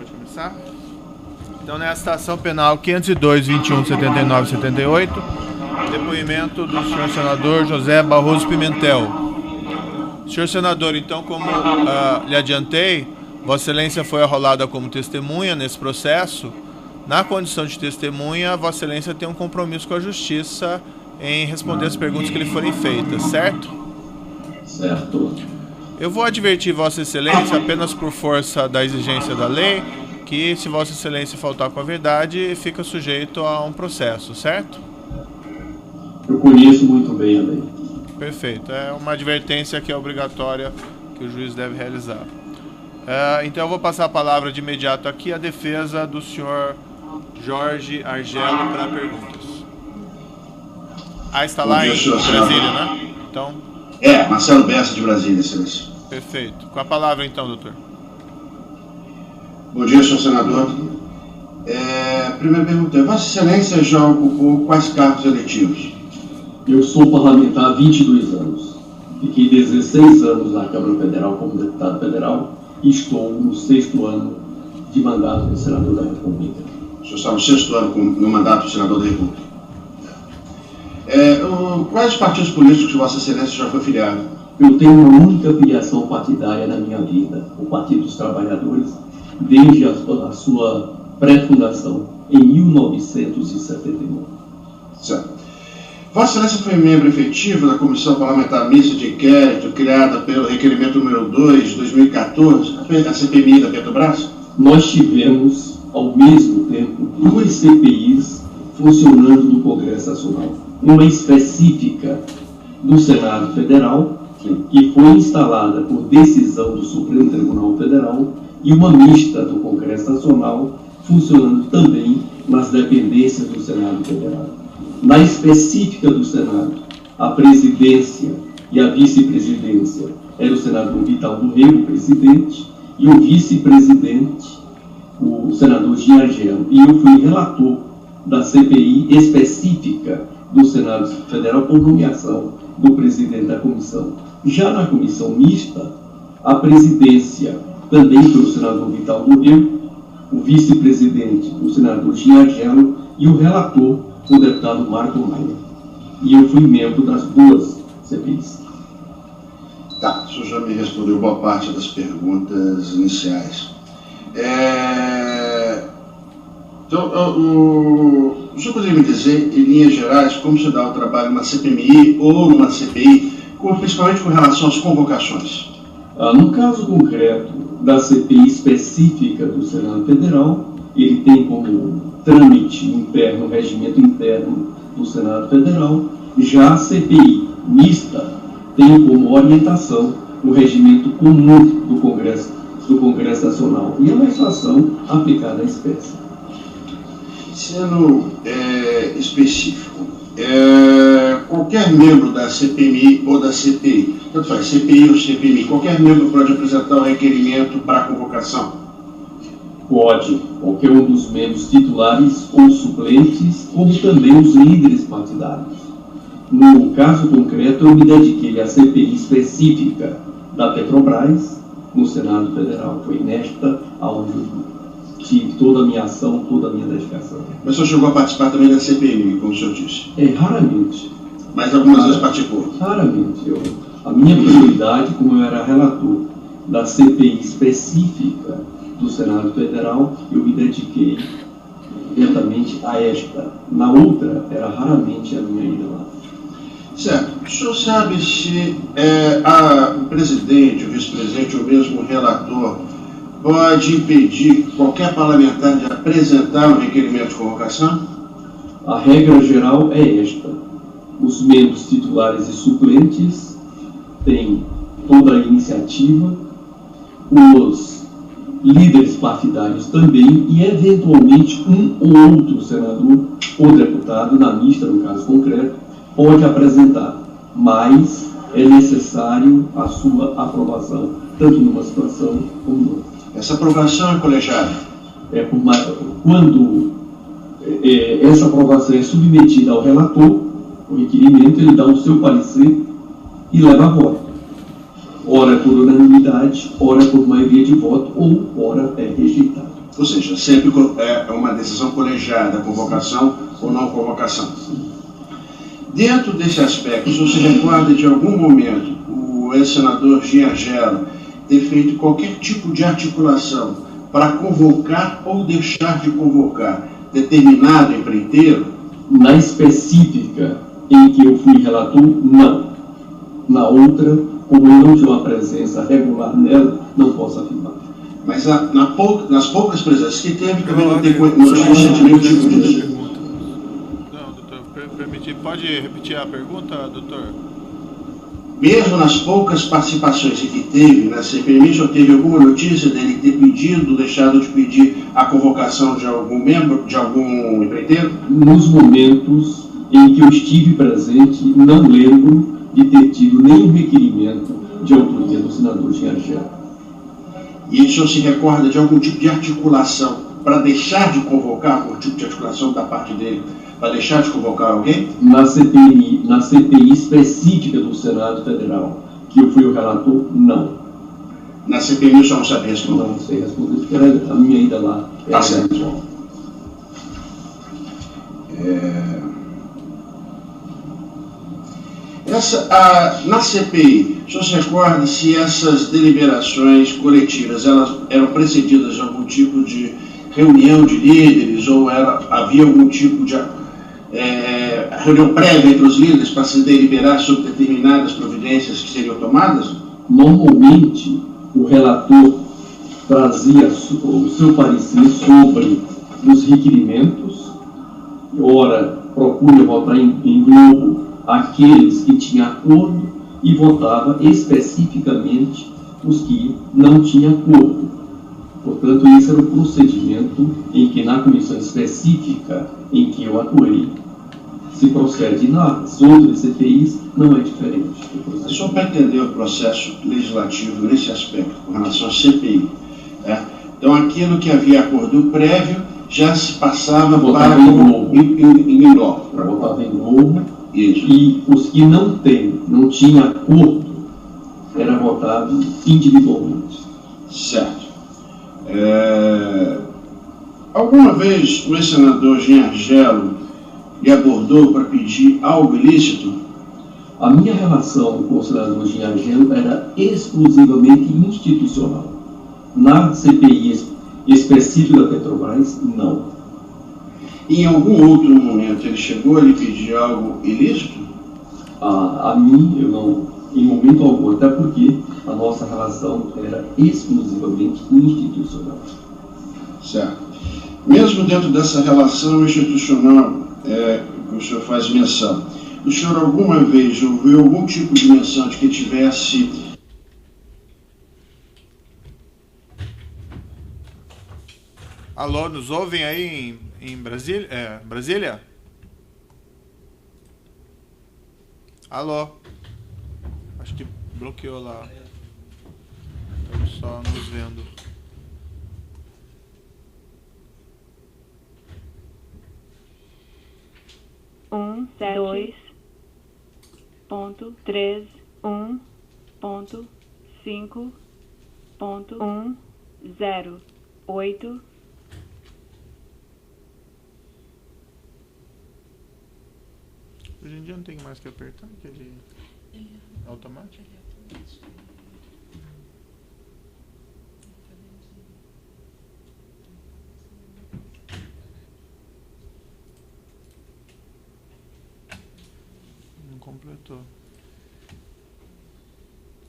Pode começar. Então, nesta ação penal 502, 21, 79 e 78, depoimento do senhor senador José Barroso Pimentel. Senhor senador, então, como lhe adiantei, Vossa Excelência foi arrolada como testemunha nesse processo. Na condição de testemunha, Vossa Excelência tem um compromisso com a Justiça em responder as perguntas que lhe forem feitas, certo? Certo. Eu vou advertir Vossa Excelência, apenas por força da exigência da lei, que se Vossa Excelência faltar com a verdade, fica sujeito a um processo, certo? Eu conheço muito bem a lei. Perfeito. É uma advertência que é obrigatória, que o juiz deve realizar. Então eu vou passar a palavra de imediato aqui à defesa do senhor Jorge Argelo para perguntas. Está lá em Brasília, né? Então... Marcelo Bessa de Brasília, Excelência. Perfeito. Com a palavra então, doutor. Bom dia, senhor senador. Primeira pergunta, Vossa Excelência já ocupou quais cargos eletivos? Eu sou parlamentar há 22 anos. Fiquei 16 anos na Câmara Federal como deputado federal e estou no 6º ano de mandato de senador da República. O senhor está no 6º ano no mandato de senador da República. Quais partidos políticos Vossa Excelência já foi filiado? Eu tenho uma única filiação partidária na minha vida, o Partido dos Trabalhadores, desde a sua pré-fundação, em 1979. Certo. Vossa Excelência foi membro efetivo da Comissão Parlamentar Mista de Inquérito, criada pelo requerimento número 2 de 2014, a CPMI da Petrobras? Nós tivemos, ao mesmo tempo, 2 CPIs funcionando no Congresso Nacional. Uma específica do Senado Federal, que foi instalada por decisão do Supremo Tribunal Federal, e uma mista do Congresso Nacional, funcionando também nas dependências do Senado Federal. Na específica do Senado, a presidência e a vice-presidência era o senador Vital do Rego, presidente, e o vice-presidente, o senador Jean Argelo. E eu fui relator da CPI específica do Senado Federal por nomeação do presidente da comissão. Já na comissão mista, a presidência também foi o senador Vital do Rego, o vice-presidente, o senador Jean Argelo, e o relator, o deputado Marco Maia. E eu fui membro das 2 CPIs. Tá, o senhor já me respondeu boa parte das perguntas iniciais. Então, o senhor poderia me dizer, em linhas gerais, como se dá o trabalho numa CPMI ou numa CPI, principalmente com relação às convocações? No caso concreto da CPI específica do Senado Federal, ele tem como trâmite interno, regimento interno do Senado Federal. Já a CPI mista tem como orientação o regimento comum do Congresso Nacional e a legislação aplicada à espécie. Sendo específico, qualquer membro da CPMI ou da CPI, tanto faz, CPI ou CPMI, qualquer membro pode apresentar o requerimento para convocação? Pode, qualquer um dos membros titulares ou suplentes, como também os líderes partidários. No caso concreto, eu me dediquei à CPI específica da Petrobras, no Senado Federal. Foi nesta onde eu tive toda a minha ação, toda a minha dedicação. Mas o senhor chegou a participar também da CPI, como o senhor disse? Raramente. Mas algumas vezes participou? Raramente. A minha prioridade, como eu era relator da CPI específica do Senado Federal, eu me dediquei diretamente a esta. Na outra, era raramente a minha ida lá. Certo. O senhor sabe se o presidente, o vice-presidente ou mesmo o relator pode impedir qualquer parlamentar de apresentar um requerimento de convocação? A regra geral é esta. Os membros titulares e suplentes têm toda a iniciativa, os líderes partidários também, e eventualmente um ou outro senador ou deputado, na mista, no caso concreto, pode apresentar, mas é necessário a sua aprovação, tanto numa situação como noutra. Essa aprovação é colegiada? Quando essa aprovação é submetida ao relator, o requerimento, ele dá o seu parecer e leva a voto. Ora por unanimidade, ora por maioria de voto, ou ora é rejeitado. Ou seja, sempre é uma decisão colegiada, convocação ou não convocação. Dentro desse aspecto, o senhor se recorda de algum momento o ex-senador Giangella ter feito qualquer tipo de articulação para convocar ou deixar de convocar determinado empreiteiro? Na específica em que eu fui relator, não. Na outra, como eu não tinha uma presença regular nela, não posso afirmar. Mas nas poucas presenças que teve, também não tem notícia de nenhum tipo disso. Não, doutor, pode repetir a pergunta, doutor? Mesmo nas poucas participações que teve na CPMI, só teve alguma notícia dele ter pedido, deixado de pedir a convocação de algum membro, de algum empreiteiro? Nos momentos em que eu estive presente, não lembro de ter tido nenhum requerimento de autoria do senador Giangella. E o senhor se recorda de algum tipo de articulação para deixar de convocar, algum tipo de articulação da parte dele, para deixar de convocar alguém? Na CPI específica do Senado Federal, que eu fui o relator, não. Na CPMI o senhor não sabe responder? Não sei responder, porque a minha ida lá era virtual. Na CPI, o senhor se recorda se essas deliberações coletivas elas eram precedidas de algum tipo de reunião de líderes ou havia algum tipo de reunião prévia entre os líderes para se deliberar sobre determinadas providências que seriam tomadas? Normalmente, o relator trazia o seu parecer sobre os requerimentos, ora procura votar em globo aqueles que tinham acordo e votava especificamente os que não tinham acordo. Portanto, esse era o procedimento em que, na comissão específica em que eu atuei, se procede. Nas outras CPIs não é diferente. O senhor para entender o processo legislativo nesse aspecto, com relação à CPI, então aquilo que havia acordo prévio já se passava para em bloco. Votava em globo. Isso. E os que não tinham acordo, era votado individualmente. Certo. Alguma vez o ex-senador Giangella lhe abordou para pedir algo ilícito? A minha relação com o senador Giangella era exclusivamente institucional. Na CPI específica da Petrobras, não. Em algum outro momento ele chegou a lhe pedir algo ilícito? A mim, eu não, em momento algum, até porque a nossa relação era exclusivamente institucional. Certo. Mesmo dentro dessa relação institucional que o senhor faz menção, o senhor alguma vez ouviu algum tipo de menção de que tivesse... Alô, nos ouvem aí em Brasília? Brasília? Alô? Acho que bloqueou lá. Estamos só nos vendo. Dois ponto 3 ponto 5 ponto 0 8 Hoje em dia não tem mais que apertar, que ele é automático. Não completou.